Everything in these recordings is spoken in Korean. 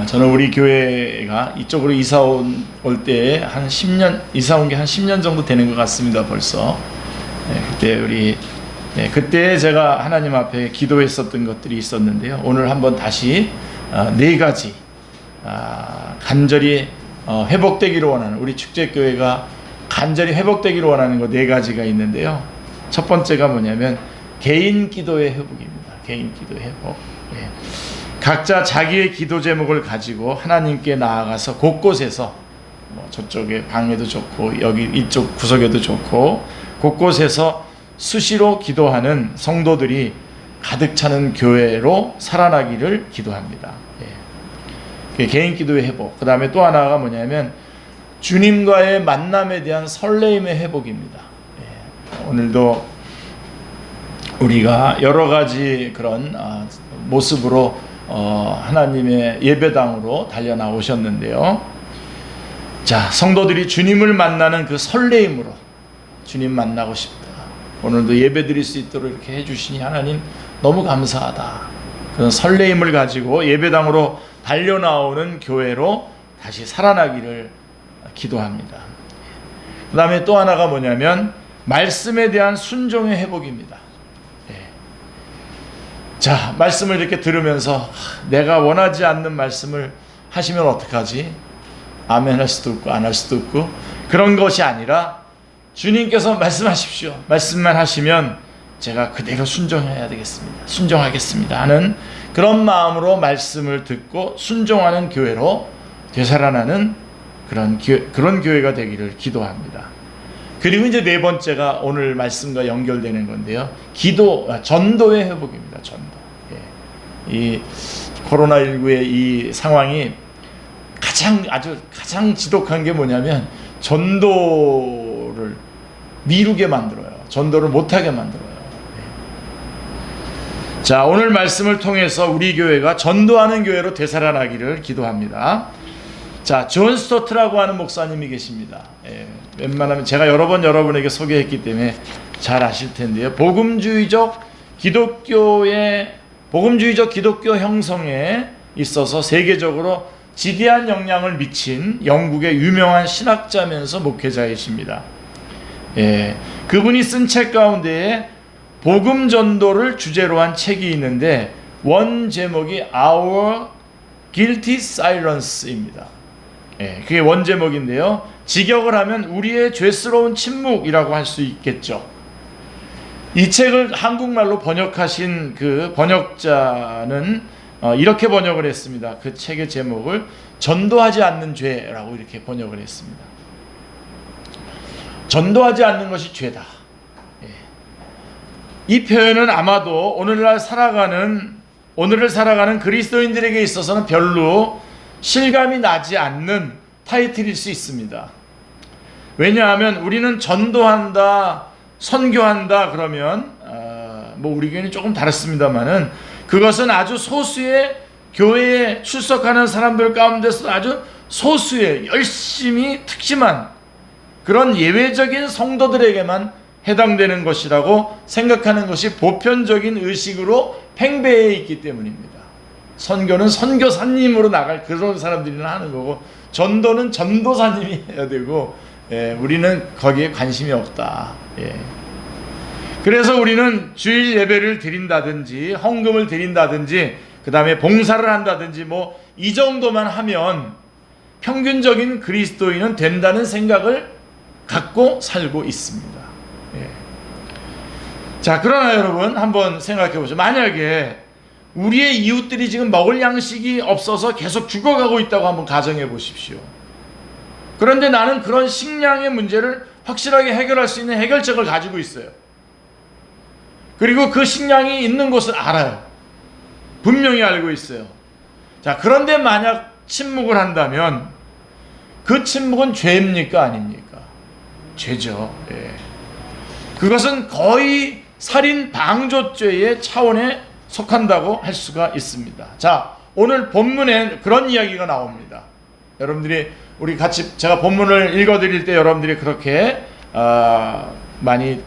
저는 우리 교회가 이쪽으로 이사 올 때 한 10년, 이사 온 게 한 10년 정도 되는 것 같습니다, 벌써. 그때 제가 하나님 앞에 기도했었던 것들이 있었는데요. 오늘 한번 다시 네 가지 간절히 회복되기를 원하는, 우리 축제교회가 간절히 회복되기를 원하는 것 네 가지가 있는데요. 첫 번째가 뭐냐면 개인 기도의 회복입니다. 개인 기도의 회복. 각자 자기의 기도 제목을 가지고 하나님께 나아가서 곳곳에서, 저쪽에 방에도 좋고 여기 이쪽 구석에도 좋고 곳곳에서 수시로 기도하는 성도들이 가득 차는 교회로 살아나기를 기도합니다. 개인 기도의 회복. 그 다음에 또 하나가 뭐냐면 주님과의 만남에 대한 설레임의 회복입니다. 오늘도 우리가 여러 가지 그런 모습으로 하나님의 예배당으로 달려나오셨는데요. 자, 성도들이 주님을 만나는 그 설레임으로 주님 만나고 싶다. 오늘도 예배 드릴 수 있도록 이렇게 해주시니 하나님 너무 감사하다. 그런 설레임을 가지고 예배당으로 달려나오는 교회로 다시 살아나기를 기도합니다. 그 다음에 또 하나가 뭐냐면 말씀에 대한 순종의 회복입니다. 자, 말씀을 이렇게 들으면서 내가 원하지 않는 말씀을 하시면 어떡하지? 아멘 할 수도 없고 안 할 수도 없고, 그런 것이 아니라 주님께서 말씀하십시오. 말씀만 하시면 제가 그대로 순종해야 되겠습니다. 순종하겠습니다 하는 그런 마음으로 말씀을 듣고 순종하는 교회로 되살아나는 그런 교회가 되기를 기도합니다. 그리고 이제 네 번째가 오늘 말씀과 연결되는 건데요. 전도의 회복입니다. 전도. 이 코로나19의 이 상황이 가장 지독한 게 뭐냐면 전도를 미루게 만들어요. 전도를 못하게 만들어요. 자, 오늘 말씀을 통해서 우리 교회가 전도하는 교회로 되살아나기를 기도합니다. 자, 존 스토트라고 하는 목사님이 계십니다. 웬만하면 제가 여러 번 여러분에게 소개했기 때문에 잘 아실 텐데요. 복음주의적 기독교 형성에 있어서 세계적으로 지대한 영향을 미친 영국의 유명한 신학자면서 목회자이십니다. 그분이 쓴 책 가운데에 복음 전도를 주제로 한 책이 있는데 원 제목이 Our Guilty Silence입니다. 그게 원 제목인데요. 직역을 하면 우리의 죄스러운 침묵이라고 할 수 있겠죠. 이 책을 한국말로 번역하신 그 번역자는 이렇게 번역을 했습니다. 그 책의 제목을 전도하지 않는 죄라고 이렇게 번역을 했습니다. 전도하지 않는 것이 죄다. 이 표현은 아마도 오늘을 살아가는 그리스도인들에게 있어서는 별로 실감이 나지 않는 타이틀일 수 있습니다. 왜냐하면 우리는 전도한다, 선교한다 그러면 우리 교회는 조금 다릅니다만은 그것은 아주 소수의 교회에 출석하는 사람들 가운데서 아주 소수의 열심히 특심한 그런 예외적인 성도들에게만 해당되는 것이라고 생각하는 것이 보편적인 의식으로 팽배해 있기 때문입니다. 선교는 선교사님으로 나갈 그런 사람들이나 하는 거고, 전도는 전도사님이 해야 되고, 우리는 거기에 관심이 없다. 그래서 우리는 주일 예배를 드린다든지 헌금을 드린다든지 그 다음에 봉사를 한다든지 이 정도만 하면 평균적인 그리스도인은 된다는 생각을 갖고 살고 있습니다. 자, 그러나 여러분 한번 생각해 보죠. 만약에 우리의 이웃들이 지금 먹을 양식이 없어서 계속 죽어가고 있다고 한번 가정해 보십시오. 그런데 나는 그런 식량의 문제를 확실하게 해결할 수 있는 해결책을 가지고 있어요. 그리고 그 식량이 있는 곳을 알아요. 분명히 알고 있어요. 자, 그런데 만약 침묵을 한다면 그 침묵은 죄입니까? 아닙니까? 죄죠. 그것은 거의 살인 방조죄의 차원에 속한다고 할 수가 있습니다. 자, 오늘 본문에 그런 이야기가 나옵니다. 여러분들이 우리 같이 제가 본문을 읽어드릴 때 여러분들이 그렇게 많이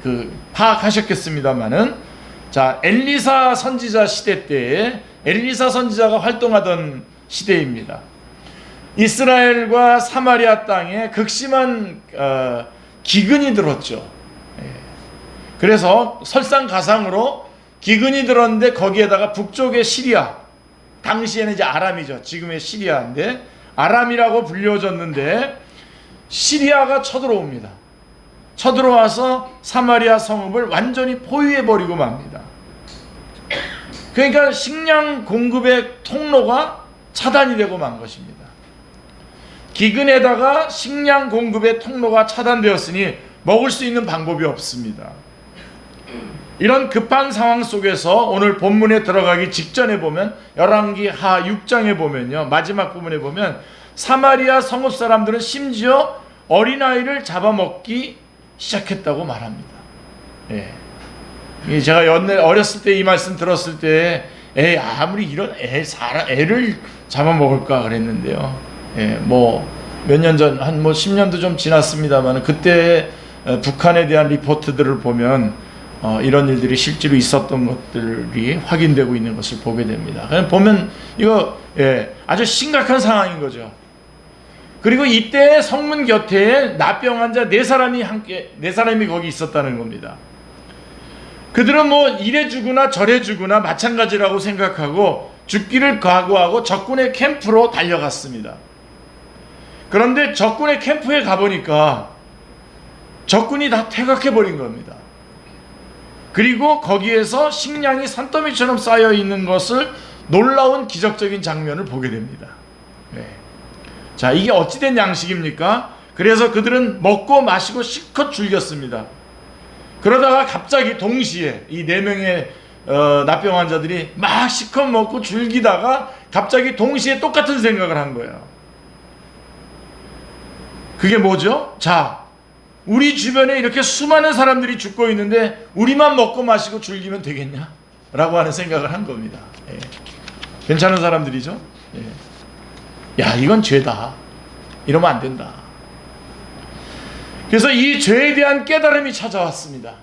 파악하셨겠습니다만은, 자, 엘리사 선지자 시대 때에 엘리사 선지자가 활동하던 시대입니다. 이스라엘과 사마리아 땅에 극심한 기근이 들었죠. 그래서 설상가상으로 기근이 들었는데 거기에다가 북쪽의 시리아, 당시에는 이제 아람이죠. 지금의 시리아인데 아람이라고 불려졌는데 시리아가 쳐들어옵니다. 쳐들어와서 사마리아 성읍을 완전히 포위해버리고 맙니다. 그러니까 식량 공급의 통로가 차단이 되고 만 것입니다. 기근에다가 식량 공급의 통로가 차단되었으니 먹을 수 있는 방법이 없습니다. 이런 급한 상황 속에서 오늘 본문에 들어가기 직전에 보면 열왕기 하 6장에 보면요, 마지막 부분에 보면 사마리아 성읍 사람들은 심지어 어린아이를 잡아먹기 시작했다고 말합니다. 예. 제가 어렸을 때 이 말씀 들었을 때 아무리 이런 애를 잡아먹을까 그랬는데요. 뭐 몇 년 전, 한 뭐 10년도 좀 지났습니다만 그때 북한에 대한 리포트들을 보면 이런 일들이 실제로 있었던 것들이 확인되고 있는 것을 보게 됩니다. 그냥 보면 이거 아주 심각한 상황인 거죠. 그리고 이때 성문 곁에 나병 환자 4사람이 거기 있었다는 겁니다. 그들은 뭐 이래 주거나 저래 주거나 마찬가지라고 생각하고 죽기를 각오하고 적군의 캠프로 달려갔습니다. 그런데 적군의 캠프에 가보니까 적군이 다 퇴각해버린 겁니다. 그리고 거기에서 식량이 산더미처럼 쌓여 있는 것을 놀라운 기적적인 장면을 보게 됩니다. 자, 이게 어찌된 양식입니까? 그래서 그들은 먹고 마시고 실컷 즐겼습니다. 그러다가 갑자기 동시에 이 4명의 나병 환자들이 막 실컷 먹고 즐기다가 갑자기 동시에 똑같은 생각을 한 거예요. 그게 뭐죠? 자, 우리 주변에 이렇게 수많은 사람들이 죽고 있는데 우리만 먹고 마시고 즐기면 되겠냐? 라고 하는 생각을 한 겁니다. 괜찮은 사람들이죠? 야, 이건 죄다. 이러면 안 된다. 그래서 이 죄에 대한 깨달음이 찾아왔습니다.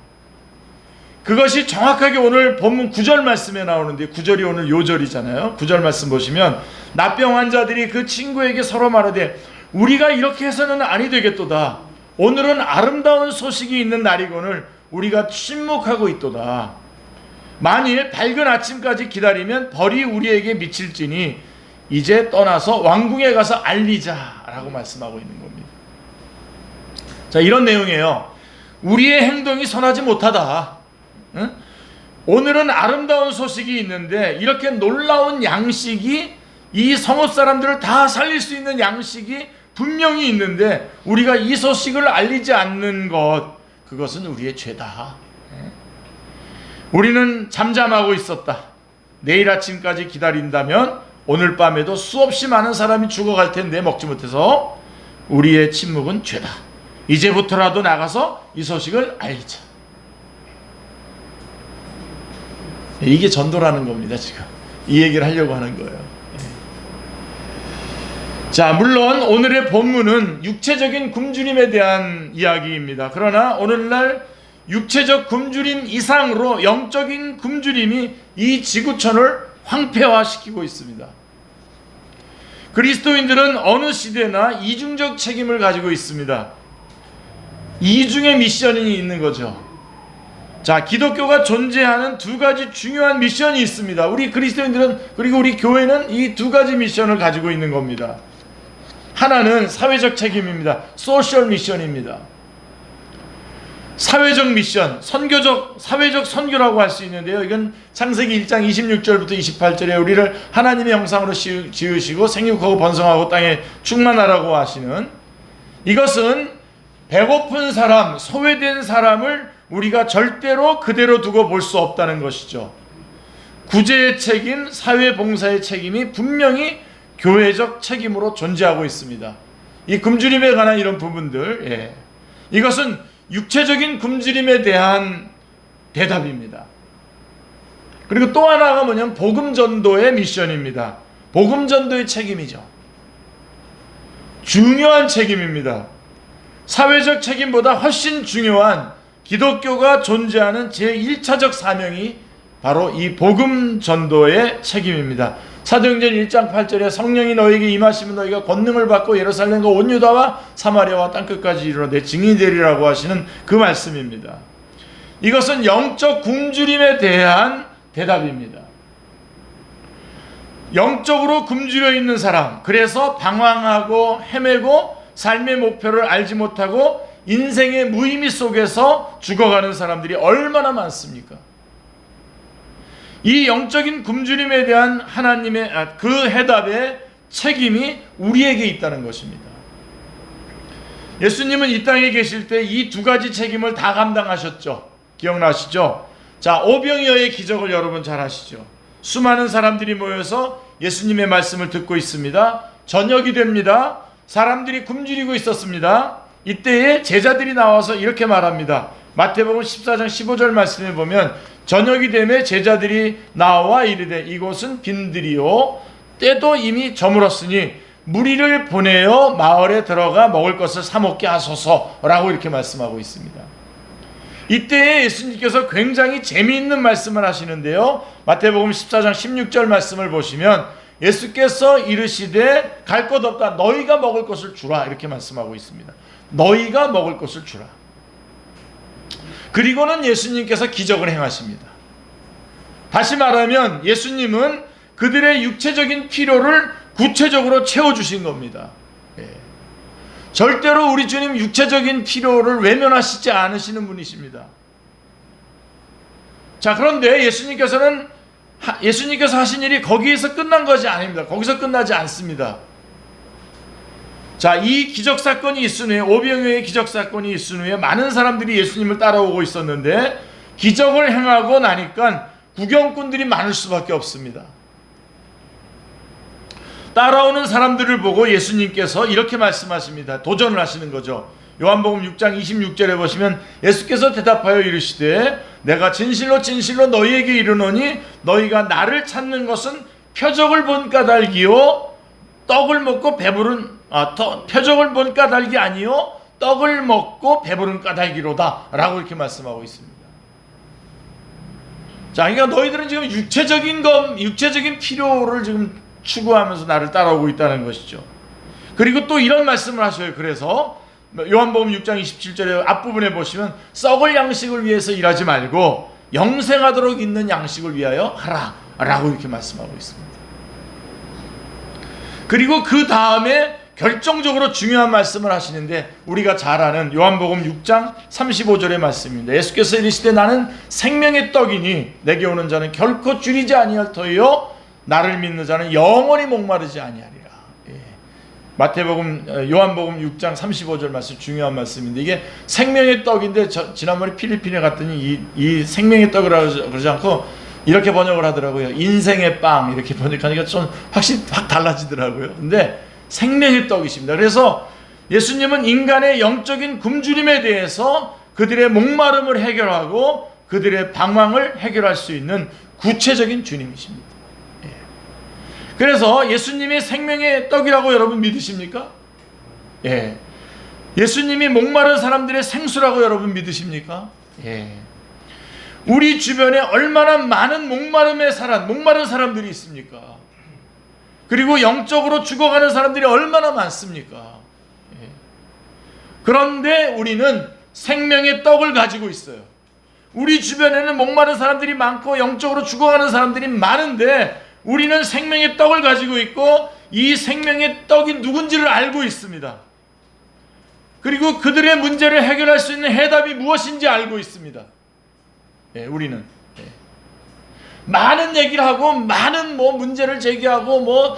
그것이 정확하게 오늘 본문 9절 말씀에 나오는데 9절이 오늘 요절이잖아요. 9절 말씀 보시면 나병 환자들이 그 친구에게 서로 말하되 우리가 이렇게 해서는 아니 되겠도다. 오늘은 아름다운 소식이 있는 날이거늘 우리가 침묵하고 있도다. 만일 밝은 아침까지 기다리면 벌이 우리에게 미칠지니 이제 떠나서 왕궁에 가서 알리자라고 말씀하고 있는 겁니다. 자, 이런 내용이에요. 우리의 행동이 선하지 못하다. 응? 오늘은 아름다운 소식이 있는데 이렇게 놀라운 양식이 이 성읍 사람들을 다 살릴 수 있는 양식이 분명히 있는데 우리가 이 소식을 알리지 않는 것, 그것은 우리의 죄다. 우리는 잠잠하고 있었다. 내일 아침까지 기다린다면 오늘 밤에도 수없이 많은 사람이 죽어갈 텐데 먹지 못해서 우리의 침묵은 죄다. 이제부터라도 나가서 이 소식을 알리자. 이게 전도라는 겁니다. 지금 이 얘기를 하려고 하는 거예요. 자, 물론 오늘의 본문은 육체적인 굶주림에 대한 이야기입니다. 그러나 오늘날 육체적 굶주림 이상으로 영적인 굶주림이 이 지구촌을 황폐화시키고 있습니다. 그리스도인들은 어느 시대나 이중적 책임을 가지고 있습니다. 이중의 미션이 있는 거죠. 자, 기독교가 존재하는 2가지 중요한 미션이 있습니다. 우리 그리스도인들은, 그리고 우리 교회는 이 2가지 미션을 가지고 있는 겁니다. 하나는 사회적 책임입니다. 소셜 미션입니다. 사회적 미션, 사회적 선교라고 할 수 있는데요. 이건 창세기 1장 26절부터 28절에 우리를 하나님의 형상으로 지으시고 생육하고 번성하고 땅에 충만하라고 하시는, 이것은 배고픈 사람, 소외된 사람을 우리가 절대로 그대로 두고 볼 수 없다는 것이죠. 구제의 책임, 사회봉사의 책임이 분명히 교회적 책임으로 존재하고 있습니다. 이 굶주림에 관한 이런 부분들, 이것은 육체적인 굶주림에 대한 대답입니다. 그리고 또 하나가 뭐냐면 복음전도의 미션입니다. 복음전도의 책임이죠. 중요한 책임입니다. 사회적 책임보다 훨씬 중요한 기독교가 존재하는 제1차적 사명이 바로 이 복음전도의 책임입니다. 사도행전 1장 8절에 성령이 너에게 임하시면 너희가 권능을 받고 예루살렘과 온 유다와 사마리아와 땅끝까지 이르러 내 증인이 되리라고 하시는 그 말씀입니다. 이것은 영적 굶주림에 대한 대답입니다. 영적으로 굶주려 있는 사람, 그래서 방황하고 헤매고 삶의 목표를 알지 못하고 인생의 무의미 속에서 죽어가는 사람들이 얼마나 많습니까? 이 영적인 굶주림에 대한 하나님의 그 해답의 책임이 우리에게 있다는 것입니다. 예수님은 이 땅에 계실 때 이 두 가지 책임을 다 감당하셨죠. 기억나시죠? 자, 오병이어의 기적을 여러분 잘 아시죠? 수많은 사람들이 모여서 예수님의 말씀을 듣고 있습니다. 저녁이 됩니다. 사람들이 굶주리고 있었습니다. 이때에 제자들이 나와서 이렇게 말합니다. 마태복음 14장 15절 말씀에 보면 저녁이 되매 제자들이 나와 이르되 이곳은 빈들이요 때도 이미 저물었으니 무리를 보내어 마을에 들어가 먹을 것을 사 먹게 하소서라고 이렇게 말씀하고 있습니다. 이때에 예수님께서 굉장히 재미있는 말씀을 하시는데요. 마태복음 14장 16절 말씀을 보시면 예수께서 이르시되 갈 것 없다 너희가 먹을 것을 주라 이렇게 말씀하고 있습니다. 너희가 먹을 것을 주라. 그리고는 예수님께서 기적을 행하십니다. 다시 말하면 예수님은 그들의 육체적인 필요를 구체적으로 채워주신 겁니다. 절대로 우리 주님 육체적인 필요를 외면하시지 않으시는 분이십니다. 자, 그런데 예수님께서 하신 일이 거기에서 끝난 것이 아닙니다. 거기서 끝나지 않습니다. 자, 이 기적 사건이 있은 후에 오병이어의 기적 사건이 있은 후에 많은 사람들이 예수님을 따라오고 있었는데 기적을 행하고 나니까 구경꾼들이 많을 수밖에 없습니다. 따라오는 사람들을 보고 예수님께서 이렇게 말씀하십니다. 도전을 하시는 거죠. 요한복음 6장 26절에 보시면 예수께서 대답하여 이르시되 내가 진실로 진실로 너희에게 이르노니 너희가 나를 찾는 것은 표적을 본 까닭이요 떡을 먹고 배부른 표적을 본 까닭이 아니요 떡을 먹고 배부른 까닭이로다 라고 이렇게 말씀하고 있습니다. 자, 그러니까 너희들은 지금 육체적인 필요를 지금 추구하면서 나를 따라오고 있다는 것이죠. 그리고 또 이런 말씀을 하셔요. 그래서 요한복음 6장 27절에 앞부분에 보시면 썩을 양식을 위해서 일하지 말고 영생하도록 있는 양식을 위하여 하라 라고 이렇게 말씀하고 있습니다. 그리고 그 다음에 결정적으로 중요한 말씀을 하시는데 우리가 잘 아는 요한복음 6장 35절의 말씀입니다. 예수께서 이르시되 나는 생명의 떡이니 내게 오는 자는 결코 줄이지 아니할 터이요 나를 믿는 자는 영원히 목마르지 아니하리라. 요한복음 6장 35절 말씀 중요한 말씀인데 이게 생명의 떡인데 지난번에 필리핀에 갔더니 이 생명의 떡이라고 그러지 않고 이렇게 번역을 하더라고요. 인생의 빵 이렇게 번역하니까 좀 확실히 확 달라지더라고요. 근데 생명의 떡이십니다. 그래서 예수님은 인간의 영적인 굶주림에 대해서 그들의 목마름을 해결하고 그들의 방황을 해결할 수 있는 구체적인 주님이십니다. 그래서 예수님이 생명의 떡이라고 여러분 믿으십니까? 예. 예수님이 목마른 사람들의 생수라고 여러분 믿으십니까? 예. 우리 주변에 얼마나 많은 목마른 사람들이 있습니까? 그리고 영적으로 죽어가는 사람들이 얼마나 많습니까? 예. 그런데 우리는 생명의 떡을 가지고 있어요. 우리 주변에는 목마른 사람들이 많고 영적으로 죽어가는 사람들이 많은데 우리는 생명의 떡을 가지고 있고 이 생명의 떡이 누군지를 알고 있습니다. 그리고 그들의 문제를 해결할 수 있는 해답이 무엇인지 알고 있습니다. 예, 우리는 많은 얘기를 하고 많은 문제를 제기하고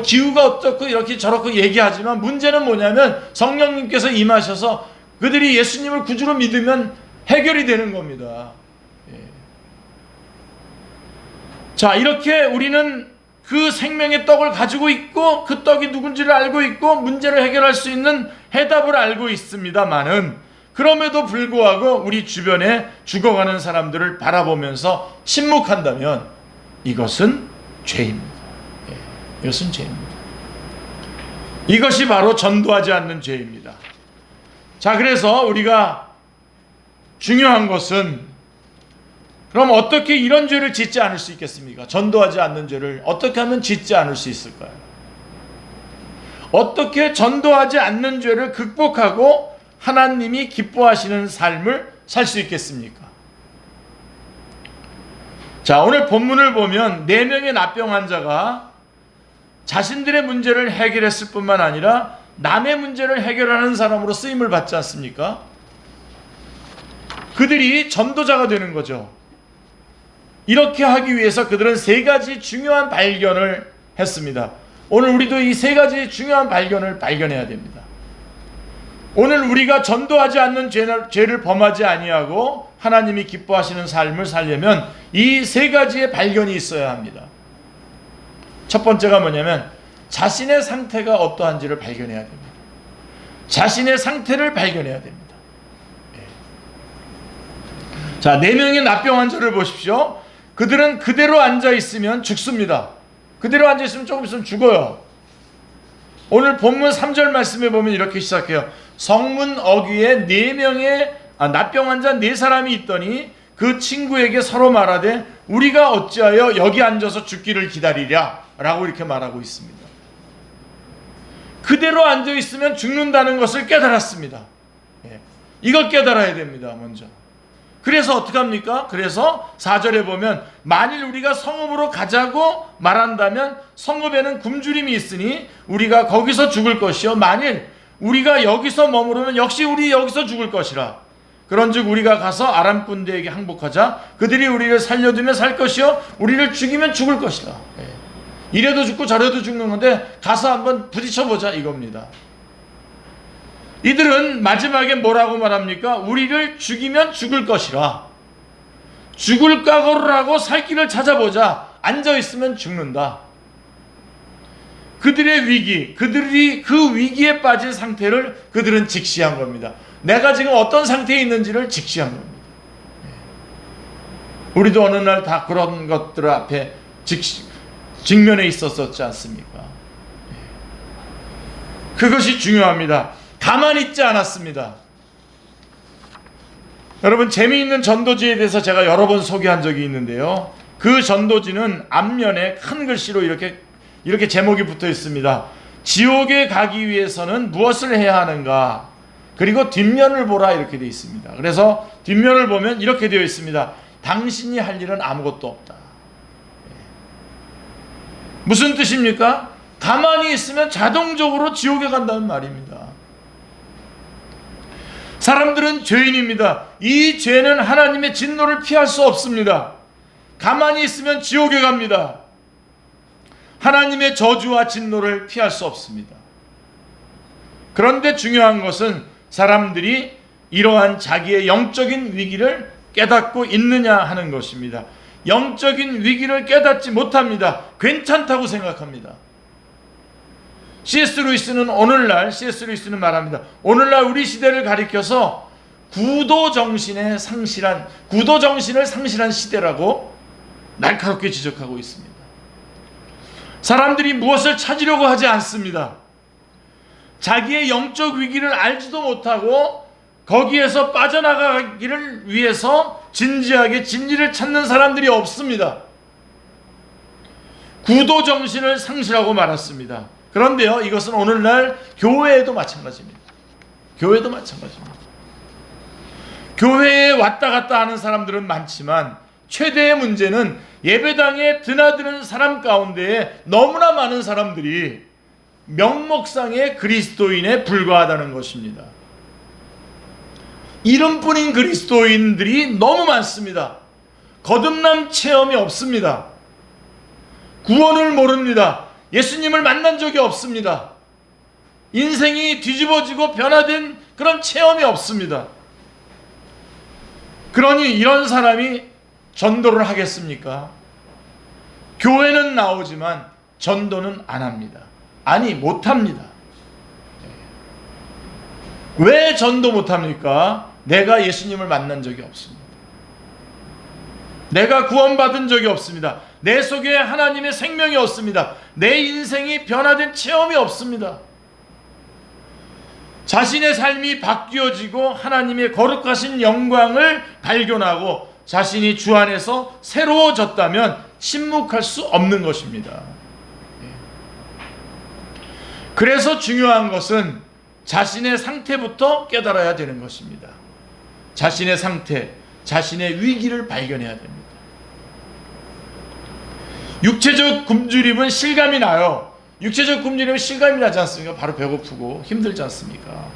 기후가 어떻고 이렇게 저렇고 얘기하지만 문제는 뭐냐면 성령님께서 임하셔서 그들이 예수님을 구주로 믿으면 해결이 되는 겁니다. 자, 이렇게 우리는 그 생명의 떡을 가지고 있고 그 떡이 누군지를 알고 있고 문제를 해결할 수 있는 해답을 알고 있습니다만은 그럼에도 불구하고 우리 주변에 죽어가는 사람들을 바라보면서 침묵한다면 이것은 죄입니다. 이것은 죄입니다. 이것이 바로 전도하지 않는 죄입니다. 자, 그래서 우리가 중요한 것은 그럼 어떻게 이런 죄를 짓지 않을 수 있겠습니까? 전도하지 않는 죄를 어떻게 하면 짓지 않을 수 있을까요? 어떻게 전도하지 않는 죄를 극복하고 하나님이 기뻐하시는 삶을 살 수 있겠습니까? 자, 오늘 본문을 보면 4명의 납병 환자가 자신들의 문제를 해결했을 뿐만 아니라 남의 문제를 해결하는 사람으로 쓰임을 받지 않습니까? 그들이 전도자가 되는 거죠. 이렇게 하기 위해서 그들은 3가지 중요한 발견을 했습니다. 오늘 우리도 이 3가지 중요한 발견을 발견해야 됩니다. 오늘 우리가 전도하지 않는 죄를 범하지 아니하고 하나님이 기뻐하시는 삶을 살려면 이 3가지의 발견이 있어야 합니다. 첫 번째가 뭐냐면 자신의 상태가 어떠한지를 발견해야 됩니다. 자신의 상태를 발견해야 됩니다. 자, 4명의 납병 환자를 보십시오. 그들은 그대로 앉아있으면 죽습니다. 그대로 앉아있으면 조금 있으면 죽어요. 오늘 본문 3절 말씀에 보면 이렇게 시작해요. 성문 어귀에 4명의 납병 환자 4사람이 있더니 그 친구에게 서로 말하되 우리가 어찌하여 여기 앉아서 죽기를 기다리랴 라고 이렇게 말하고 있습니다. 그대로 앉아있으면 죽는다는 것을 깨달았습니다. 이걸 깨달아야 됩니다. 먼저. 그래서 어떻게 합니까? 그래서 4절에 보면 만일 우리가 성읍으로 가자고 말한다면 성읍에는 굶주림이 있으니 우리가 거기서 죽을 것이요 만일 우리가 여기서 머무르면 역시 우리 여기서 죽을 것이라. 그런즉 우리가 가서 아람 군대에게 항복하자. 그들이 우리를 살려두면 살 것이요 우리를 죽이면 죽을 것이라. 이래도 죽고 저래도 죽는 건데 가서 한번 부딪혀보자 이겁니다. 이들은 마지막에 뭐라고 말합니까? 우리를 죽이면 죽을 것이라. 죽을 각오를 하고 살 길을 찾아보자. 앉아있으면 죽는다. 그들의 위기, 그들이 그 위기에 빠진 상태를 그들은 직시한 겁니다. 내가 지금 어떤 상태에 있는지를 직시한 겁니다. 우리도 어느 날 다 그런 것들 앞에 직면해 있었지 않습니까? 그것이 중요합니다. 가만히 있지 않았습니다. 여러분, 재미있는 전도지에 대해서 제가 여러 번 소개한 적이 있는데요. 그 전도지는 앞면에 큰 글씨로 이렇게 제목이 붙어 있습니다. 지옥에 가기 위해서는 무엇을 해야 하는가? 그리고 뒷면을 보라 이렇게 되어 있습니다. 그래서 뒷면을 보면 이렇게 되어 있습니다. 당신이 할 일은 아무것도 없다. 무슨 뜻입니까? 가만히 있으면 자동적으로 지옥에 간다는 말입니다. 사람들은 죄인입니다. 이 죄는 하나님의 진노를 피할 수 없습니다. 가만히 있으면 지옥에 갑니다. 하나님의 저주와 진노를 피할 수 없습니다. 그런데 중요한 것은 사람들이 이러한 자기의 영적인 위기를 깨닫고 있느냐 하는 것입니다. 영적인 위기를 깨닫지 못합니다. 괜찮다고 생각합니다. C.S. 루이스는 말합니다. 오늘날 우리 시대를 가리켜서 구도정신을 상실한 시대라고 날카롭게 지적하고 있습니다. 사람들이 무엇을 찾으려고 하지 않습니다. 자기의 영적 위기를 알지도 못하고 거기에서 빠져나가기를 위해서 진지하게 진리를 찾는 사람들이 없습니다. 구도정신을 상실하고 말았습니다. 그런데요, 이것은 오늘날 교회에도 마찬가지입니다. 교회에 왔다 갔다 하는 사람들은 많지만 최대의 문제는 예배당에 드나드는 사람 가운데에 너무나 많은 사람들이 명목상의 그리스도인에 불과하다는 것입니다. 이름뿐인 그리스도인들이 너무 많습니다. 거듭남 체험이 없습니다. 구원을 모릅니다. 예수님을 만난 적이 없습니다. 인생이 뒤집어지고 변화된 그런 체험이 없습니다. 그러니 이런 사람이 전도를 하겠습니까? 교회는 나오지만 전도는 안 합니다. 아니, 못합니다. 왜 전도 못합니까? 내가 예수님을 만난 적이 없습니다. 내가 구원받은 적이 없습니다. 내 속에 하나님의 생명이 없습니다. 내 인생이 변화된 체험이 없습니다. 자신의 삶이 바뀌어지고 하나님의 거룩하신 영광을 발견하고 자신이 주 안에서 새로워졌다면 침묵할 수 없는 것입니다. 그래서 중요한 것은 자신의 상태부터 깨달아야 되는 것입니다. 자신의 상태, 자신의 위기를 발견해야 됩니다. 육체적 굶주림은 실감이 나요. 육체적 굶주림은 실감이 나지 않습니까? 바로 배고프고 힘들지 않습니까?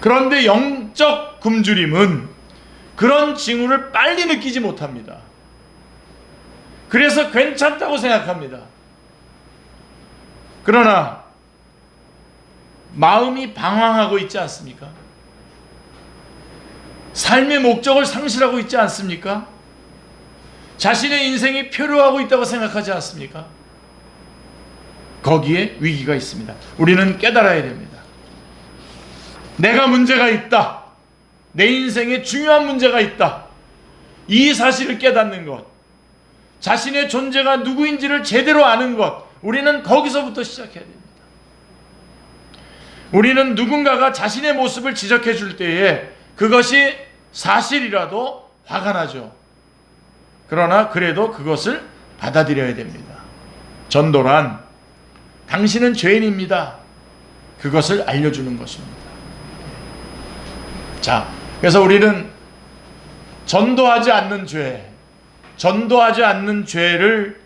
그런데 영적 굶주림은 그런 징후를 빨리 느끼지 못합니다. 그래서 괜찮다고 생각합니다. 그러나 마음이 방황하고 있지 않습니까? 삶의 목적을 상실하고 있지 않습니까? 자신의 인생이 표류하고 있다고 생각하지 않습니까? 거기에 위기가 있습니다. 우리는 깨달아야 됩니다. 내가 문제가 있다. 내 인생에 중요한 문제가 있다. 이 사실을 깨닫는 것, 자신의 존재가 누구인지를 제대로 아는 것, 우리는 거기서부터 시작해야 됩니다. 우리는 누군가가 자신의 모습을 지적해 줄 때에 그것이 사실이라도 화가 나죠. 그러나 그래도 그것을 받아들여야 됩니다. 전도란 당신은 죄인입니다. 그것을 알려주는 것입니다. 자, 그래서 우리는 전도하지 않는 죄를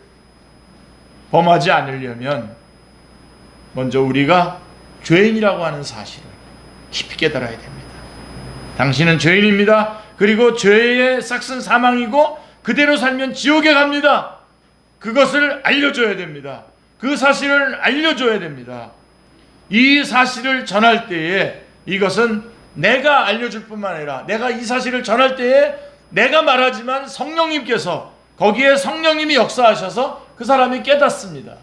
범하지 않으려면 먼저 우리가 죄인이라고 하는 사실을 깊이 깨달아야 됩니다. 당신은 죄인입니다. 그리고 죄의 싹은 사망이고 그대로 살면 지옥에 갑니다. 그것을 알려줘야 됩니다. 그 사실을 알려줘야 됩니다. 이 사실을 전할 때에 이것은 내가 알려줄 뿐만 아니라 내가 이 사실을 전할 때에 내가 말하지만 성령님께서 거기에 성령님이 역사하셔서 그 사람이 깨닫습니다.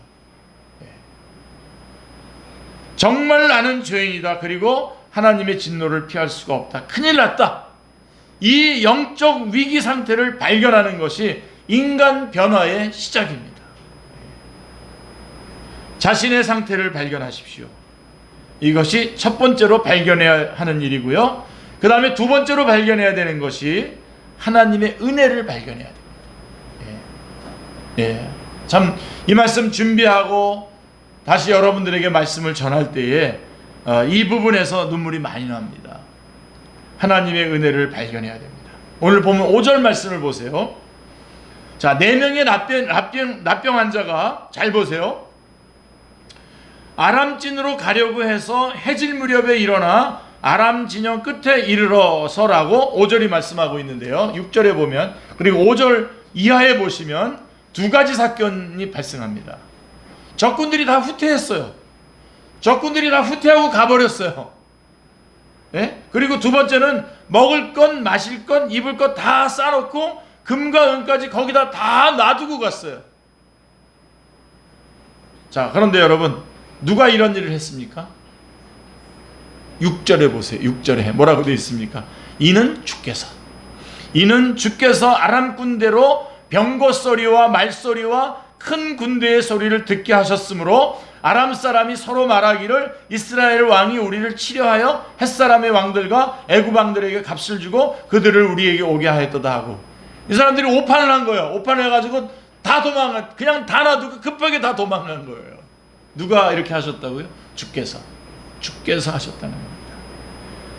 정말 나는 죄인이다. 그리고 하나님의 진노를 피할 수가 없다. 큰일 났다. 이 영적 위기 상태를 발견하는 것이 인간 변화의 시작입니다. 자신의 상태를 발견하십시오. 이것이 첫 번째로 발견해야 하는 일이고요. 그 다음에 두 번째로 발견해야 되는 것이 하나님의 은혜를 발견해야 됩니다. 참 이 말씀 준비하고 다시 여러분들에게 말씀을 전할 때에 이 부분에서 눈물이 많이 납니다. 하나님의 은혜를 발견해야 됩니다. 오늘 보면 5절 말씀을 보세요. 자, 4명의 납병 환자가, 잘 보세요. 아람진으로 가려고 해서 해질 무렵에 일어나 아람 진영 끝에 이르러서라고 5절이 말씀하고 있는데요. 6절에 보면, 그리고 5절 이하에 보시면 두 가지 사건이 발생합니다. 적군들이 다 후퇴했어요. 적군들이 다 후퇴하고 가버렸어요. 네? 그리고 두 번째는 먹을 것, 마실 것, 입을 것 다 싸놓고 금과 은까지 거기다 다 놔두고 갔어요. 자, 그런데 여러분, 누가 이런 일을 했습니까? 6절에 보세요. 6절에 뭐라고 되어 있습니까? 이는 주께서 아람 군대로 병거 소리와 말소리와 큰 군대의 소리를 듣게 하셨으므로 아람 사람이 서로 말하기를 이스라엘 왕이 우리를 치려하여 햇사람의 왕들과 애굽 왕들에게 값을 주고 그들을 우리에게 오게 하였도다 하고, 이 사람들이 오판을 한 거예요. 오판을 해가지고 다 그냥 다 놔두고 급하게 다 도망간 거예요. 누가 이렇게 하셨다고요? 주께서 하셨다는 겁니다.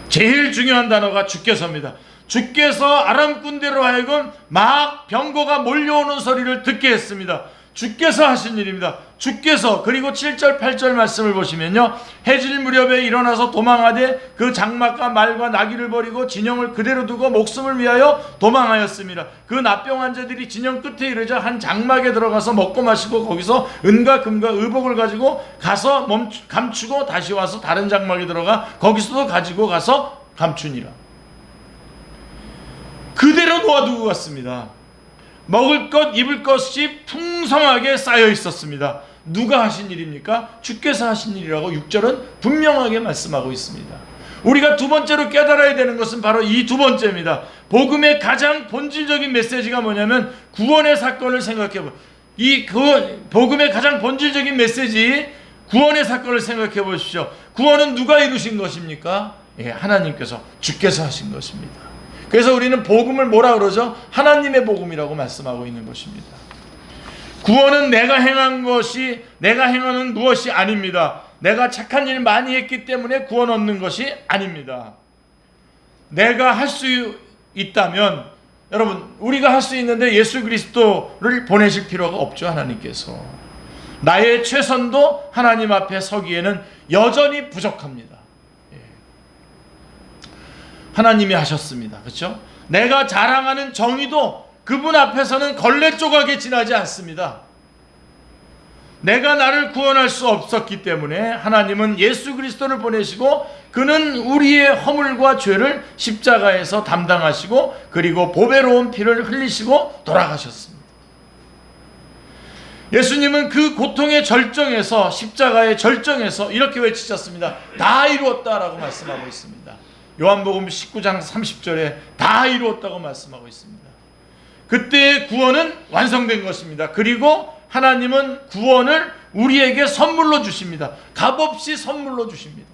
제일 중요한 단어가 주께서입니다. 주께서 아람 군대로 하여금 막 병거가 몰려오는 소리를 듣게 했습니다. 주께서 하신 일입니다. 주께서. 그리고 7절 8절 말씀을 보시면요, 해질 무렵에 일어나서 도망하되 그 장막과 말과 나귀를 버리고 진영을 그대로 두고 목숨을 위하여 도망하였습니다. 그 납병 환자들이 진영 끝에 이르자 한 장막에 들어가서 먹고 마시고 거기서 은과 금과 의복을 가지고 가서 감추고 다시 와서 다른 장막에 들어가 거기서도 가지고 가서 감추니라. 그대로 놓아두고 갔습니다. 먹을 것, 입을 것이 풍성하게 쌓여 있었습니다. 누가 하신 일입니까? 주께서 하신 일이라고 6절은 분명하게 말씀하고 있습니다. 우리가 두 번째로 깨달아야 되는 것은 바로 이 두 번째입니다. 복음의 가장 본질적인 메시지가 뭐냐면 구원의 사건을 생각해보세요. 복음의 가장 본질적인 메시지, 구원의 사건을 생각해 보십시오. 구원은 누가 이루신 것입니까? 하나님께서, 주께서 하신 것입니다. 그래서 우리는 복음을 뭐라 그러죠? 하나님의 복음이라고 말씀하고 있는 것입니다. 구원은 내가 행하는 무엇이 아닙니다. 내가 착한 일 많이 했기 때문에 구원 얻는 것이 아닙니다. 내가 할 수 있다면, 여러분, 우리가 할 수 있는데 예수 그리스도를 보내실 필요가 없죠. 하나님께서. 나의 최선도 하나님 앞에 서기에는 여전히 부족합니다. 하나님이 하셨습니다. 그렇죠? 내가 자랑하는 정의도 그분 앞에서는 걸레 조각에 지나지 않습니다. 내가 나를 구원할 수 없었기 때문에 하나님은 예수 그리스도를 보내시고 그는 우리의 허물과 죄를 십자가에서 담당하시고 그리고 보배로운 피를 흘리시고 돌아가셨습니다. 예수님은 그 고통의 절정에서, 십자가의 절정에서 이렇게 외치셨습니다. 다 이루었다라고 말씀하고 있습니다. 요한복음 19장 30절에 다 이루었다고 말씀하고 있습니다. 그때의 구원은 완성된 것입니다. 그리고 하나님은 구원을 우리에게 선물로 주십니다. 값없이 선물로 주십니다.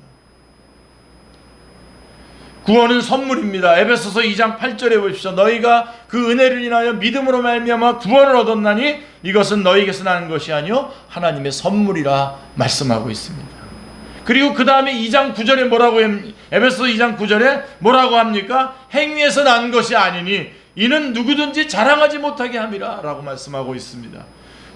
구원은 선물입니다. 에베소서 2장 8절에 보십시오. 너희가 그 은혜를 인하여 믿음으로 말미암아 구원을 얻었나니 이것은 너희에게서 나는 것이 아니요 하나님의 선물이라 말씀하고 있습니다. 그리고 그 다음에 2장 9절에 에베소서 2장 9절에 뭐라고 합니까? 행위에서 난 것이 아니니 이는 누구든지 자랑하지 못하게 함이라 라고 말씀하고 있습니다.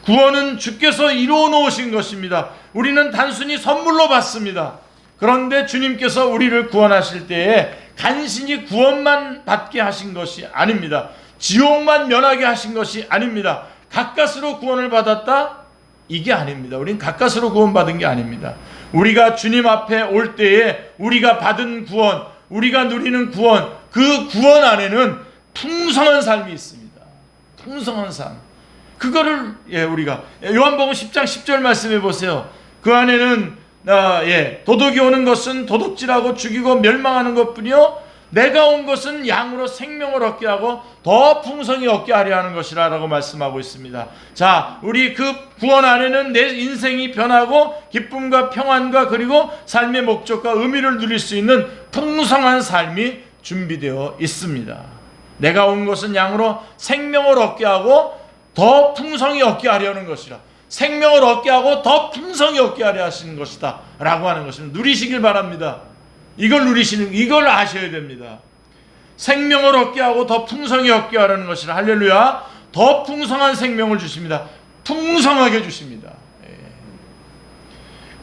구원은 주께서 이루어 놓으신 것입니다. 우리는 단순히 선물로 받습니다. 그런데 주님께서 우리를 구원하실 때에 간신히 구원만 받게 하신 것이 아닙니다. 지옥만 면하게 하신 것이 아닙니다. 가까스로 구원을 받았다? 이게 아닙니다. 우린 가까스로 구원받은 게 아닙니다. 우리가 주님 앞에 올 때에 우리가 받은 구원, 우리가 누리는 구원, 그 구원 안에는 풍성한 삶이 있습니다. 풍성한 삶. 그거를 우리가 요한복음 10장 10절 말씀해 보세요. 그 안에는 도둑이 오는 것은 도둑질하고 죽이고 멸망하는 것뿐이요 내가 온 것은 양으로 생명을 얻게 하고 더 풍성히 얻게 하려 하는 것이라 라고 말씀하고 있습니다. 자, 우리 그 구원 안에는 내 인생이 변하고 기쁨과 평안과 그리고 삶의 목적과 의미를 누릴 수 있는 풍성한 삶이 준비되어 있습니다. 내가 온 것은 양으로 생명을 얻게 하고 더 풍성히 얻게 하려는 것이라, 생명을 얻게 하고 더 풍성히 얻게 하려 하시는 것이다 라고 하는 것입니다. 누리시길 바랍니다. 이걸 아셔야 됩니다. 생명을 얻게 하고 더 풍성히 얻게 하려는 것이라. 할렐루야. 더 풍성한 생명을 주십니다. 풍성하게 주십니다.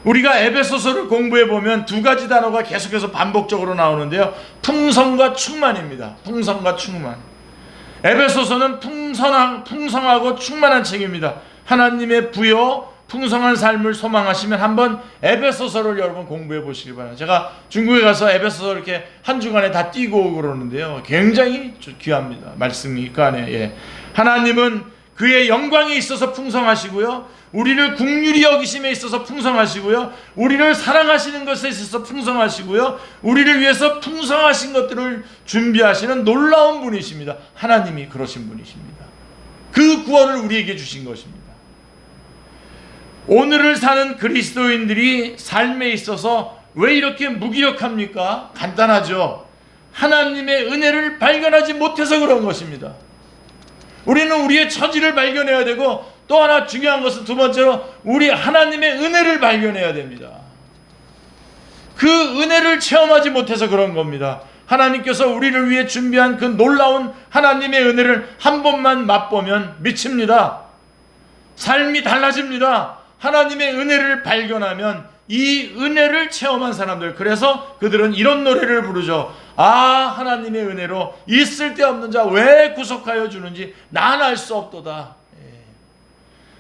우리가 에베소서를 공부해 보면 두 가지 단어가 계속해서 반복적으로 나오는데요, 풍성과 충만입니다. 풍성과 충만. 에베소서는 풍성하고 충만한 책입니다. 하나님의 부여, 풍성한 삶을 소망하시면 한번 에베소서를 여러분 공부해 보시기 바랍니다. 제가 중국에 가서 에베소서 이렇게 한 주간에 다 띄고 오고 그러는데요, 굉장히 귀합니다. 말씀이 그 안에. 하나님은 그의 영광에 있어서 풍성하시고요, 우리를 긍휼히 여기심에 있어서 풍성하시고요, 우리를 사랑하시는 것에 있어서 풍성하시고요, 우리를 위해서 풍성하신 것들을 준비하시는 놀라운 분이십니다. 하나님이 그러신 분이십니다. 그 구원을 우리에게 주신 것입니다. 오늘을 사는 그리스도인들이 삶에 있어서 왜 이렇게 무기력합니까? 간단하죠. 하나님의 은혜를 발견하지 못해서 그런 것입니다. 우리는 우리의 처지를 발견해야 되고, 또 하나 중요한 것은 두 번째로 우리 하나님의 은혜를 발견해야 됩니다. 그 은혜를 체험하지 못해서 그런 겁니다. 하나님께서 우리를 위해 준비한 그 놀라운 하나님의 은혜를 한 번만 맛보면 미칩니다. 삶이 달라집니다. 하나님의 은혜를 발견하면 이 은혜를 체험한 사람들, 그래서 그들은 이런 노래를 부르죠. 아, 하나님의 은혜로 있을 데 없는 자 왜 구속하여 주는지 난 알 수 없도다.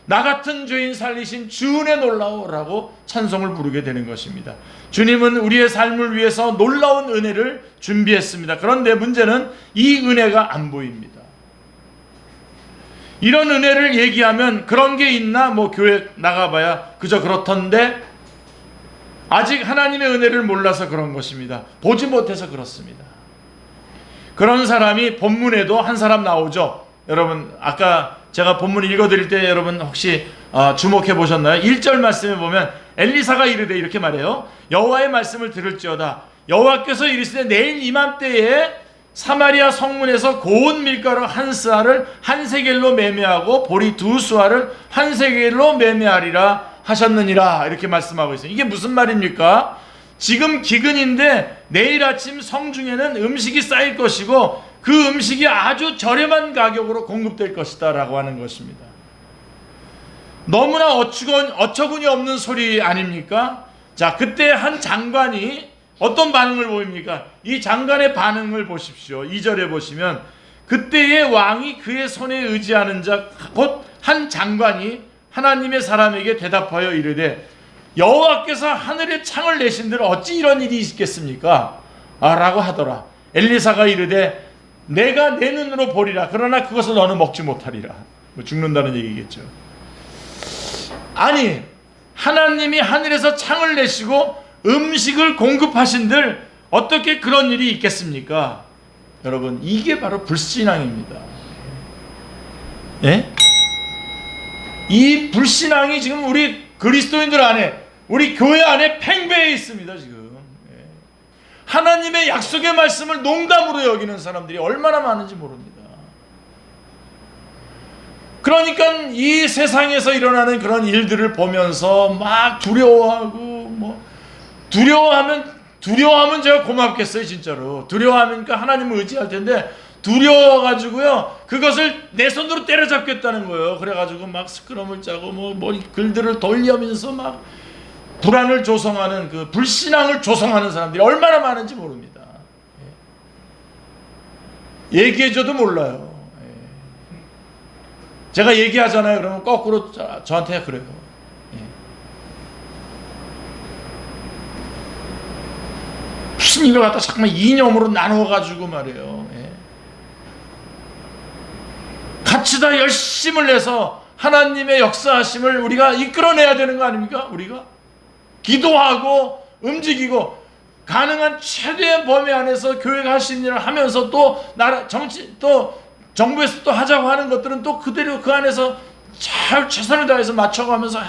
나 같은 죄인 살리신 주 은혜 놀라워라고 찬송을 부르게 되는 것입니다. 주님은 우리의 삶을 위해서 놀라운 은혜를 준비했습니다. 그런데 문제는 이 은혜가 안 보입니다. 이런 은혜를 얘기하면 그런 게 있나? 뭐 교회 나가봐야 그저 그렇던데, 아직 하나님의 은혜를 몰라서 그런 것입니다. 보지 못해서 그렇습니다. 그런 사람이 본문에도 한 사람 나오죠. 여러분, 아까 제가 본문 읽어드릴 때 여러분 혹시 주목해 보셨나요? 1절 말씀에 보면 엘리사가 이르되 이렇게 말해요. 여호와의 말씀을 들을지어다. 여호와께서 이르시되 내일 이맘때에 사마리아 성문에서 고운 밀가루 한 스아를 한 세겔로 매매하고 보리 두 수아를 한 세겔로 매매하리라 하셨느니라. 이렇게 말씀하고 있어요. 이게 무슨 말입니까? 지금 기근인데 내일 아침 성중에는 음식이 쌓일 것이고 그 음식이 아주 저렴한 가격으로 공급될 것이다 라고 하는 것입니다. 너무나 어처구니 없는 소리 아닙니까? 자, 그때 한 장관이 어떤 반응을 보입니까? 이 장관의 반응을 보십시오. 2절에 보시면 그때의 왕이 그의 손에 의지하는 자 곧 한 장관이 하나님의 사람에게 대답하여 이르되 여호와께서 하늘에 창을 내신들 어찌 이런 일이 있겠습니까? 라고 하더라. 엘리사가 이르되 내가 내 눈으로 보리라. 그러나 그것을 너는 먹지 못하리라. 뭐 죽는다는 얘기겠죠. 아니, 하나님이 하늘에서 창을 내시고 음식을 공급하신들 어떻게 그런 일이 있겠습니까? 여러분, 이게 바로 불신앙입니다. 예? 이 불신앙이 지금 우리 그리스도인들 안에, 우리 교회 안에 팽배해 있습니다. 지금 하나님의 약속의 말씀을 농담으로 여기는 사람들이 얼마나 많은지 모릅니다. 그러니까 이 세상에서 일어나는 그런 일들을 보면서 막 두려워하고, 두려워하면 제가 고맙겠어요. 진짜로 두려워하니까 하나님을 의지할 텐데, 두려워가지고요 그것을 내 손으로 때려잡겠다는 거예요. 그래가지고 막 스크럼을 짜고 뭐 글들을 돌리면서 막 불안을 조성하는, 그 불신앙을 조성하는 사람들이 얼마나 많은지 모릅니다. 얘기해줘도 몰라요. 제가 얘기하잖아요. 그러면 거꾸로 저한테 그래요. 무슨 일을 갖다 잠깐만 이념으로 나누어가지고 말이에요. 같이 다 열심을 내서 하나님의 역사하심을 우리가 이끌어내야 되는 거 아닙니까? 우리가 기도하고 움직이고 가능한 최대의 범위 안에서 교회가 할 수 있는 일을 하면서 또 나라 정치 또 정부에서 또 하자고 하는 것들은 또 그대로 그 안에서 잘 최선을 다해서 맞춰가면서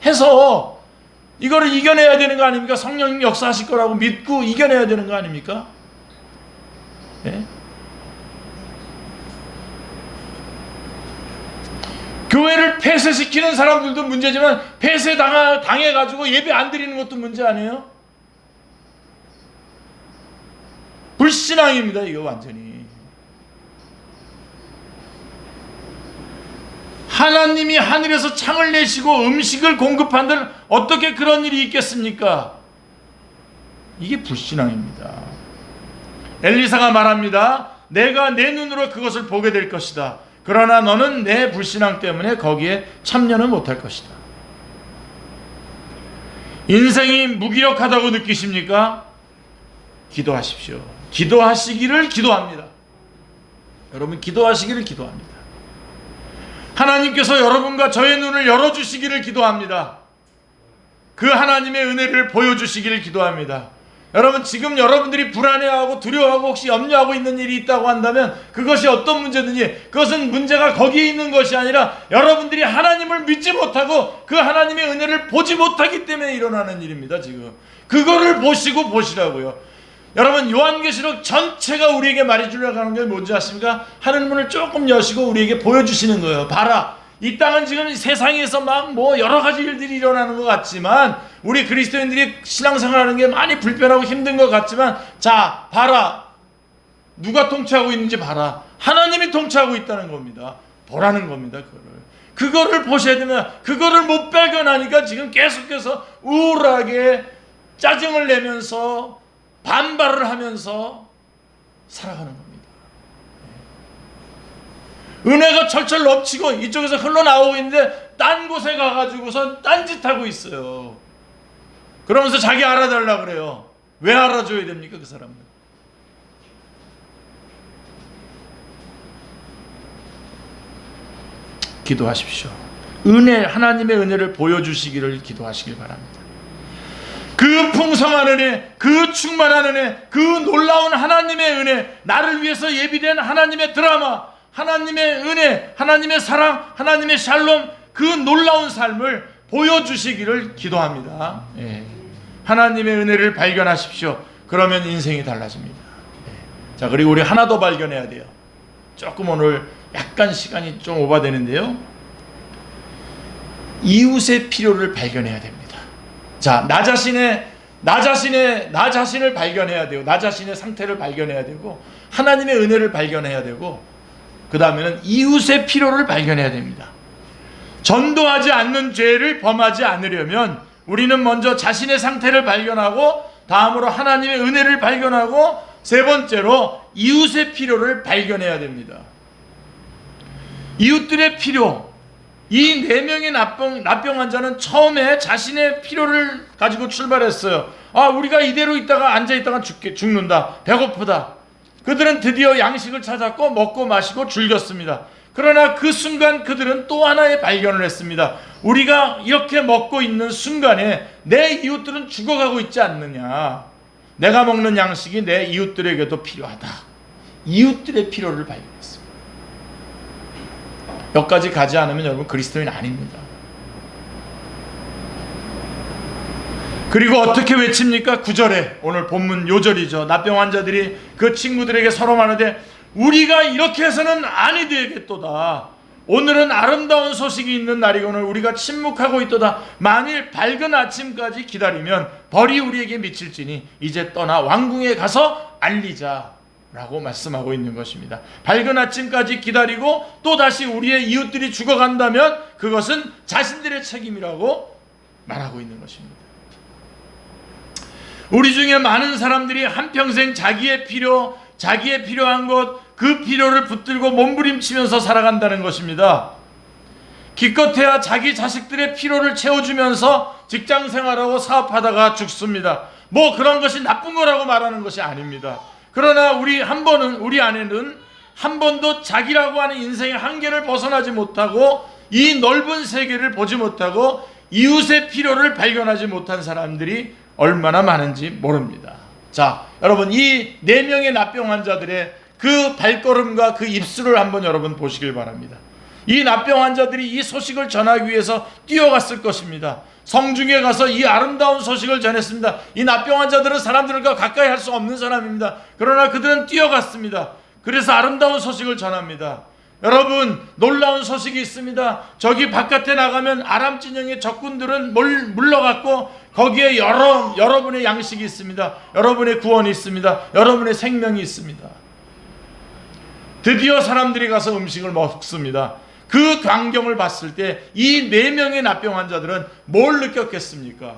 해서 이거를 이겨내야 되는 거 아닙니까? 성령님 역사하실 거라고 믿고 이겨내야 되는 거 아닙니까? 예? 교회를 폐쇄시키는 사람들도 문제지만 폐쇄 당해가지고 예배 안 드리는 것도 문제 아니에요? 불신앙입니다. 이거 완전히. 하나님이 하늘에서 창을 내시고 음식을 공급한들 어떻게 그런 일이 있겠습니까? 이게 불신앙입니다. 엘리사가 말합니다. 내가 내 눈으로 그것을 보게 될 것이다. 그러나 너는 내 불신앙 때문에 거기에 참여는 못할 것이다. 인생이 무기력하다고 느끼십니까? 기도하십시오. 기도하시기를 기도합니다. 여러분, 기도하시기를 기도합니다. 하나님께서 여러분과 저의 눈을 열어주시기를 기도합니다. 그 하나님의 은혜를 보여주시기를 기도합니다. 여러분, 지금 여러분들이 불안해하고 두려워하고 혹시 염려하고 있는 일이 있다고 한다면 그것이 어떤 문제든지 그것은 문제가 거기에 있는 것이 아니라 여러분들이 하나님을 믿지 못하고 그 하나님의 은혜를 보지 못하기 때문에 일어나는 일입니다. 지금 그거를 보시라고요. 여러분, 요한계시록 전체가 우리에게 말해주려고 하는 게 뭔지 아십니까? 하늘문을 조금 여시고 우리에게 보여주시는 거예요. 봐라, 이 땅은 지금 세상에서 막 여러 가지 일들이 일어나는 것 같지만, 우리 그리스도인들이 신앙생활하는 게 많이 불편하고 힘든 것 같지만, 자, 봐라, 누가 통치하고 있는지 봐라. 하나님이 통치하고 있다는 겁니다. 보라는 겁니다. 그거를 보셔야 되면, 그거를 못 발견하니까 지금 계속해서 우울하게 짜증을 내면서 반발을 하면서 살아가는 겁니다. 은혜가 철철 넘치고 이쪽에서 흘러나오고 있는데 딴 곳에 가가지고선 딴짓하고 있어요. 그러면서 자기 알아달라고 그래요. 왜 알아줘야 됩니까? 그 사람은. 기도하십시오. 하나님의 은혜를 보여주시기를 기도하시길 바랍니다. 그 풍성한 은혜, 그 충만한 은혜, 그 놀라운 하나님의 은혜, 나를 위해서 예비된 하나님의 드라마, 하나님의 은혜, 하나님의 사랑, 하나님의 샬롬, 그 놀라운 삶을 보여주시기를 기도합니다. 하나님의 은혜를 발견하십시오. 그러면 인생이 달라집니다. 자, 그리고 우리 하나 더 발견해야 돼요. 조금 오늘 약간 시간이 좀 오버되는데요. 이웃의 필요를 발견해야 됩니다. 자, 나 자신을 발견해야 돼요. 나 자신의 상태를 발견해야 되고, 하나님의 은혜를 발견해야 되고, 그 다음에는 이웃의 필요를 발견해야 됩니다. 전도하지 않는 죄를 범하지 않으려면 우리는 먼저 자신의 상태를 발견하고, 다음으로 하나님의 은혜를 발견하고, 세 번째로 이웃의 필요를 발견해야 됩니다. 이웃들의 필요, 이 4명의 납병 환자는 처음에 자신의 필요를 가지고 출발했어요. 아, 우리가 이대로 있다가 앉아있다가 죽는다, 배고프다. 그들은 드디어 양식을 찾았고 먹고 마시고 즐겼습니다. 그러나 그 순간 그들은 또 하나의 발견을 했습니다. 우리가 이렇게 먹고 있는 순간에 내 이웃들은 죽어가고 있지 않느냐. 내가 먹는 양식이 내 이웃들에게도 필요하다. 이웃들의 필요를 발견했습니다. 여기까지 가지 않으면 여러분 그리스도인 아닙니다. 그리고 어떻게 외칩니까? 9절에 오늘 본문 요절이죠. 납병 환자들이 그 친구들에게 서로 말하되 우리가 이렇게 해서는 아니 되겠도다. 오늘은 아름다운 소식이 있는 날이거늘 우리가 침묵하고 있도다. 만일 밝은 아침까지 기다리면 벌이 우리에게 미칠지니 이제 떠나 왕궁에 가서 알리자 라고 말씀하고 있는 것입니다. 밝은 아침까지 기다리고 또다시 우리의 이웃들이 죽어간다면 그것은 자신들의 책임이라고 말하고 있는 것입니다. 우리 중에 많은 사람들이 한평생 자기의 필요한 것, 그 필요를 붙들고 몸부림치면서 살아간다는 것입니다. 기껏해야 자기 자식들의 필요를 채워주면서 직장 생활하고 사업하다가 죽습니다. 뭐 그런 것이 나쁜 거라고 말하는 것이 아닙니다. 그러나 우리 안에는 한 번도 자기라고 하는 인생의 한계를 벗어나지 못하고 이 넓은 세계를 보지 못하고 이웃의 필요를 발견하지 못한 사람들이 얼마나 많은지 모릅니다. 자, 여러분 이 4명의 납병 환자들의 그 발걸음과 그 입술을 한번 여러분 보시길 바랍니다. 이 납병 환자들이 이 소식을 전하기 위해서 뛰어갔을 것입니다. 성중에 가서 이 아름다운 소식을 전했습니다. 이 납병 환자들은 사람들과 가까이 할 수 없는 사람입니다. 그러나 그들은 뛰어갔습니다. 그래서 아름다운 소식을 전합니다. 여러분 놀라운 소식이 있습니다. 저기 바깥에 나가면 아람 진영의 적군들은 물러갔고 거기에 여러분의 양식이 있습니다. 여러분의 구원이 있습니다. 여러분의 생명이 있습니다. 드디어 사람들이 가서 음식을 먹습니다. 그 광경을 봤을 때 이 4명의 납병 환자들은 뭘 느꼈겠습니까?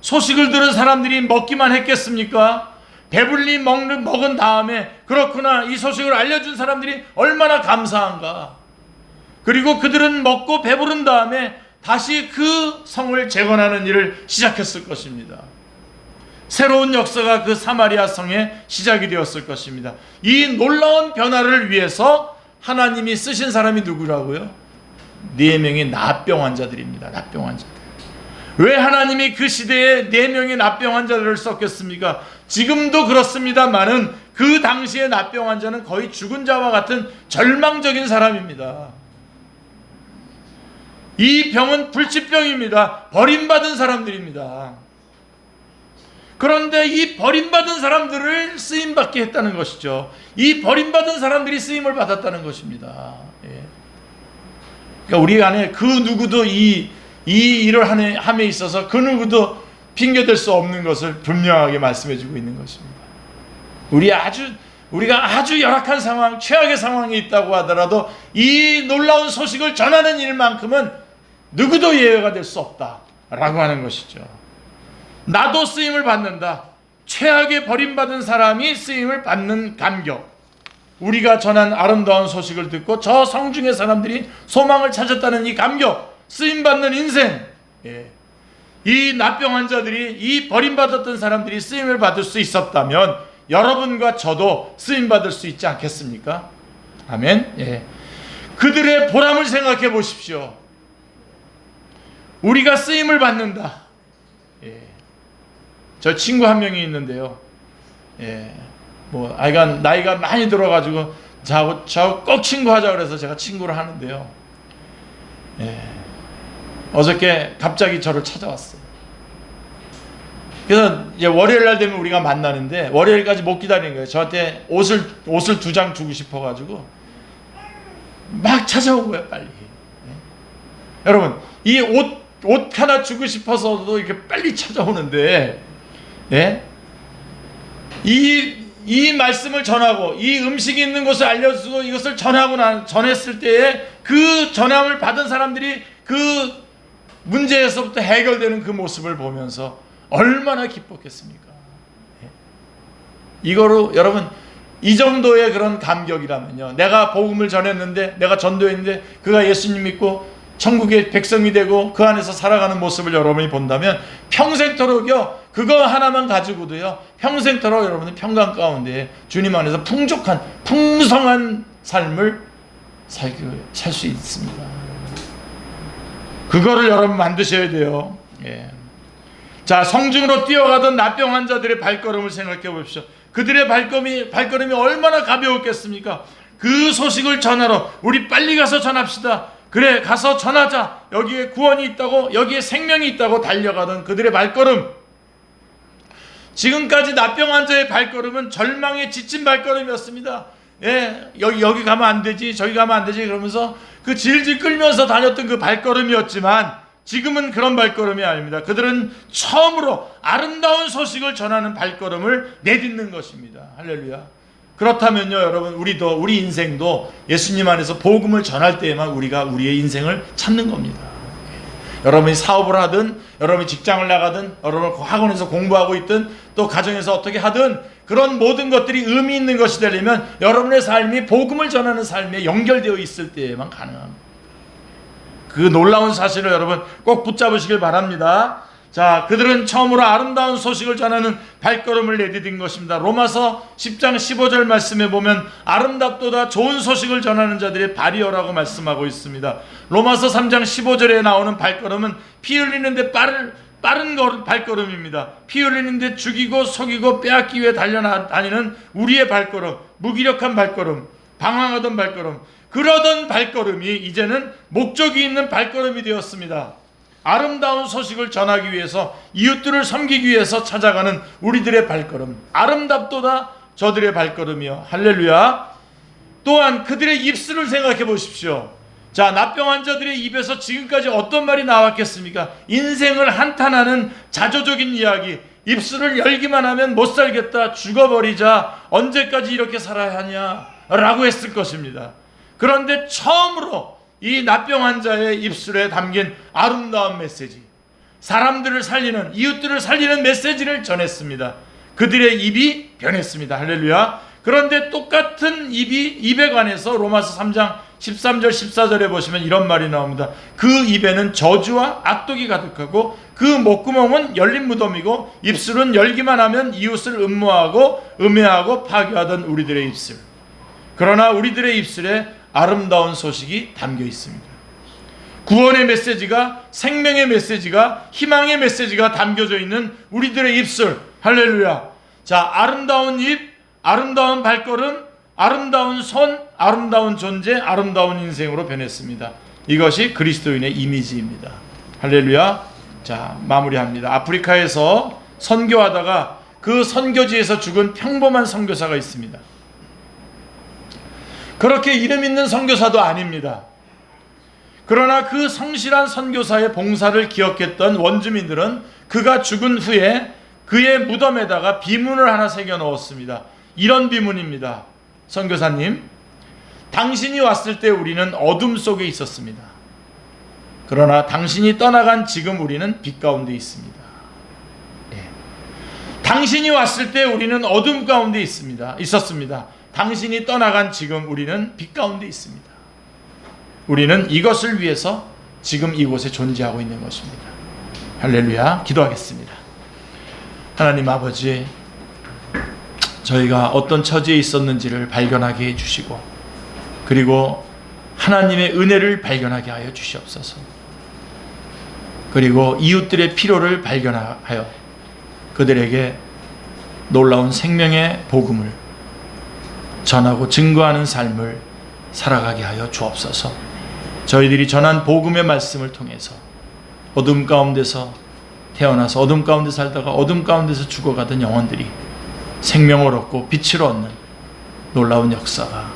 소식을 들은 사람들이 먹기만 했겠습니까? 배불리 먹은 다음에 그렇구나, 이 소식을 알려준 사람들이 얼마나 감사한가. 그리고 그들은 먹고 배부른 다음에 다시 그 성을 재건하는 일을 시작했을 것입니다. 새로운 역사가 그 사마리아 성에 시작이 되었을 것입니다. 이 놀라운 변화를 위해서 하나님이 쓰신 사람이 누구라고요? 4명의 납병 환자들입니다. 납병 환자들. 왜 하나님이 그 시대에 4명의 납병 환자들을 썼겠습니까? 지금도 그렇습니다만은 그 당시의 납병 환자는 거의 죽은 자와 같은 절망적인 사람입니다. 이 병은 불치병입니다. 버림받은 사람들입니다. 그런데 이 버림받은 사람들을 쓰임받게 했다는 것이죠. 이 버림받은 사람들이 쓰임을 받았다는 것입니다. 예. 그러니까 우리 안에 그 누구도 이 일을 함에 있어서 그 누구도 핑계댈 수 없는 것을 분명하게 말씀해주고 있는 것입니다. 우리가 아주 열악한 상황, 최악의 상황에 있다고 하더라도 이 놀라운 소식을 전하는 일만큼은 누구도 예외가 될 수 없다라고 하는 것이죠. 나도 쓰임을 받는다. 최악의 버림받은 사람이 쓰임을 받는 감격. 우리가 전한 아름다운 소식을 듣고 저 성중의 사람들이 소망을 찾았다는 이 감격, 쓰임받는 인생. 예. 이 납병 환자들이, 이 버림받았던 사람들이 쓰임을 받을 수 있었다면 여러분과 저도 쓰임받을 수 있지 않겠습니까? 아멘. 예. 그들의 보람을 생각해 보십시오. 우리가 쓰임을 받는다. 예. 저 친구 한 명이 있는데요. 예. 뭐 나이가 많이 들어가지고 저 꼭 친구하자 그래서 제가 친구를 하는데요. 예. 어저께 갑자기 저를 찾아왔어요. 그래서 이제 월요일 날 되면 우리가 만나는데 월요일까지 못 기다리는 거예요. 저한테 옷을 2장 주고 싶어가지고 막 찾아온 거예요, 빨리. 여러분, 이 옷 하나 주고 싶어서도 이렇게 빨리 찾아오는데, 예? 이 말씀을 전하고 이 음식이 있는 곳을 알려주고 이것을 전했을 때에 그 전함을 받은 사람들이 그 문제에서부터 해결되는 그 모습을 보면서 얼마나 기뻤겠습니까? 이거로 여러분, 이 정도의 그런 감격이라면요, 내가 복음을 전했는데, 내가 전도했는데 그가 예수님 믿고 천국의 백성이 되고 그 안에서 살아가는 모습을 여러분이 본다면 평생토록요, 그거 하나만 가지고도요, 평생토록 여러분은 평강 가운데 주님 안에서 풍성한 삶을 살 수 있습니다. 그거를 여러분 만드셔야 돼요. 예. 자, 성중으로 뛰어가던 나병 환자들의 발걸음을 생각해 보십시오. 그들의 발걸음이 얼마나 가벼웠겠습니까? 그 소식을 전하러 우리 빨리 가서 전합시다. 그래, 가서 전하자. 여기에 구원이 있다고, 여기에 생명이 있다고 달려가던 그들의 발걸음. 지금까지 나병 환자의 발걸음은 절망에 지친 발걸음이었습니다. 예, 여기 가면 안 되지, 저기 가면 안 되지 그러면서 그 질질 끌면서 다녔던 그 발걸음이었지만 지금은 그런 발걸음이 아닙니다. 그들은 처음으로 아름다운 소식을 전하는 발걸음을 내딛는 것입니다. 할렐루야. 그렇다면요, 여러분, 우리 인생도 예수님 안에서 복음을 전할 때에만 우리가 우리의 인생을 찾는 겁니다. 여러분이 사업을 하든, 여러분이 직장을 나가든, 여러분 학원에서 공부하고 있든, 또 가정에서 어떻게 하든 그런 모든 것들이 의미 있는 것이 되려면 여러분의 삶이 복음을 전하는 삶에 연결되어 있을 때에만 가능합니다. 그 놀라운 사실을 여러분 꼭 붙잡으시길 바랍니다. 자, 그들은 처음으로 아름다운 소식을 전하는 발걸음을 내디딘 것입니다. 로마서 10장 15절 말씀에 보면 아름답도다 좋은 소식을 전하는 자들의 발이여라고 말씀하고 있습니다. 로마서 3장 15절에 나오는 발걸음은 피 흘리는데 빠른 발걸음입니다. 피 흘리는데 죽이고 속이고 빼앗기 위해 달려다니는 우리의 발걸음, 무기력한 발걸음, 방황하던 발걸음, 그러던 발걸음이 이제는 목적이 있는 발걸음이 되었습니다. 아름다운 소식을 전하기 위해서, 이웃들을 섬기기 위해서 찾아가는 우리들의 발걸음, 아름답도다 저들의 발걸음이요. 할렐루야. 또한 그들의 입술을 생각해 보십시오. 자, 나병 환자들의 입에서 지금까지 어떤 말이 나왔겠습니까? 인생을 한탄하는 자조적인 이야기, 입술을 열기만 하면 못 살겠다, 죽어버리자, 언제까지 이렇게 살아야 하냐 라고 했을 것입니다. 그런데 처음으로 이 나병 환자의 입술에 담긴 아름다운 메시지, 사람들을 살리는, 이웃들을 살리는 메시지를 전했습니다. 그들의 입이 변했습니다. 할렐루야. 그런데 똑같은 입에 관해서 로마서 3장 13절 14절에 보시면 이런 말이 나옵니다. 그 입에는 저주와 악독이 가득하고 그 목구멍은 열린 무덤이고 입술은 열기만 하면 이웃을 음해하고 파괴하던 우리들의 입술. 그러나 우리들의 입술에 아름다운 소식이 담겨 있습니다. 구원의 메시지가, 생명의 메시지가, 희망의 메시지가 담겨져 있는 우리들의 입술. 할렐루야. 자, 아름다운 입, 아름다운 발걸음, 아름다운 손, 아름다운 존재, 아름다운 인생으로 변했습니다. 이것이 그리스도인의 이미지입니다. 할렐루야. 자, 마무리합니다. 아프리카에서 선교하다가 그 선교지에서 죽은 평범한 선교사가 있습니다. 그렇게 이름 있는 선교사도 아닙니다. 그러나 그 성실한 선교사의 봉사를 기억했던 원주민들은 그가 죽은 후에 그의 무덤에다가 비문을 하나 새겨 넣었습니다. 이런 비문입니다. 선교사님, 당신이 왔을 때 우리는 어둠 속에 있었습니다. 그러나 당신이 떠나간 지금 우리는 빛 가운데 있습니다. 예. 당신이 왔을 때 우리는 어둠 가운데 있었습니다. 당신이 떠나간 지금 우리는 빛 가운데 있습니다. 우리는 이것을 위해서 지금 이곳에 존재하고 있는 것입니다. 할렐루야. 기도하겠습니다. 하나님 아버지, 저희가 어떤 처지에 있었는지를 발견하게 해주시고, 그리고 하나님의 은혜를 발견하게 하여 주시옵소서. 그리고 이웃들의 필요를 발견하여 그들에게 놀라운 생명의 복음을 전하고 증거하는 삶을 살아가게 하여 주옵소서. 저희들이 전한 복음의 말씀을 통해서 어둠 가운데서 태어나서 어둠 가운데 살다가 어둠 가운데서 죽어가던 영혼들이 생명을 얻고 빛을 얻는 놀라운 역사가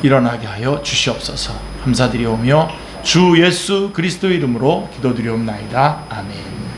일어나게 하여 주시옵소서. 감사드리오며 주 예수 그리스도 이름으로 기도드리옵나이다. 아멘.